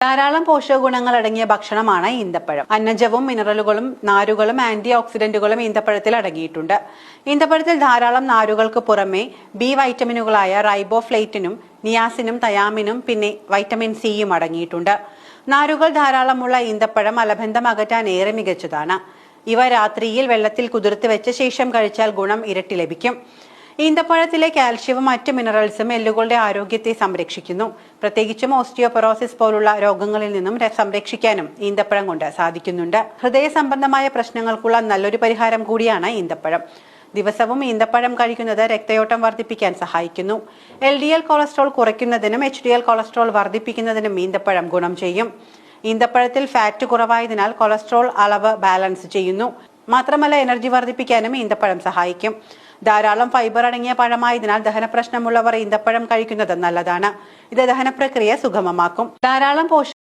ധാരാളം പോഷകഗുണങ്ങൾ അടങ്ങിയ ഭക്ഷണമാണ് ഈന്തപ്പഴം. അന്നജവും മിനറലുകളും നാരുകളും ആന്റി ഓക്സിഡന്റുകളും ഈന്തപ്പഴത്തിൽ അടങ്ങിയിട്ടുണ്ട്. ഈന്തപ്പഴത്തിൽ ധാരാളം നാരുകൾക്ക് പുറമെ ബി വൈറ്റമിനുകളായ റൈബോഫ്ലേറ്റിനും നിയാസിനും തയാമിനും പിന്നെ വൈറ്റമിൻ സിയും അടങ്ങിയിട്ടുണ്ട്. നാരുകൾ ധാരാളമുള്ള ഈന്തപ്പഴം മലബന്ധം അകറ്റാൻ ഏറെ മികച്ചതാണ്. ഇവ രാത്രിയിൽ വെള്ളത്തിൽ കുതിർത്ത് വെച്ച ശേഷം കഴിച്ചാൽ ഗുണം ഇരട്ടി ലഭിക്കും. ഈന്തപ്പഴത്തിലെ കാൽഷ്യവും മറ്റ് മിനറൽസും എല്ലുകളുടെ ആരോഗ്യത്തെ സംരക്ഷിക്കുന്നു. പ്രത്യേകിച്ചും ഓസ്റ്റിയോപൊറോസിസ് പോലുള്ള രോഗങ്ങളിൽ നിന്നും സംരക്ഷിക്കാനും ഈന്തപ്പഴം കൊണ്ട് സാധിക്കുന്നുണ്ട്. ഹൃദയ സംബന്ധമായ പ്രശ്നങ്ങൾക്കുള്ള നല്ലൊരു പരിഹാരം കൂടിയാണ് ഈന്തപ്പഴം. ദിവസവും ഈന്തപ്പഴം കഴിക്കുന്നത് രക്തയോട്ടം വർദ്ധിപ്പിക്കാൻ സഹായിക്കുന്നു. LDL കൊളസ്ട്രോൾ കുറയ്ക്കുന്നതിനും HDL കൊളസ്ട്രോൾ വർദ്ധിപ്പിക്കുന്നതിനും ഈന്തപ്പഴം ഗുണം ചെയ്യും. ഈന്തപ്പഴത്തിൽ ഫാറ്റ് കുറവായതിനാൽ കൊളസ്ട്രോൾ അളവ് ബാലൻസ് ചെയ്യുന്നു. മാത്രമല്ല എനർജി വർദ്ധിപ്പിക്കാനും ഈന്തപ്പഴം സഹായിക്കും. ധാരാളം ഫൈബർ അടങ്ങിയ പഴമായതിനാൽ ദഹന പ്രശ്നമുള്ളവർ ഈന്തപ്പഴം കഴിക്കുന്നത് നല്ലതാണ്. ഇത് ദഹന പ്രക്രിയ സുഗമമാക്കും. ധാരാളം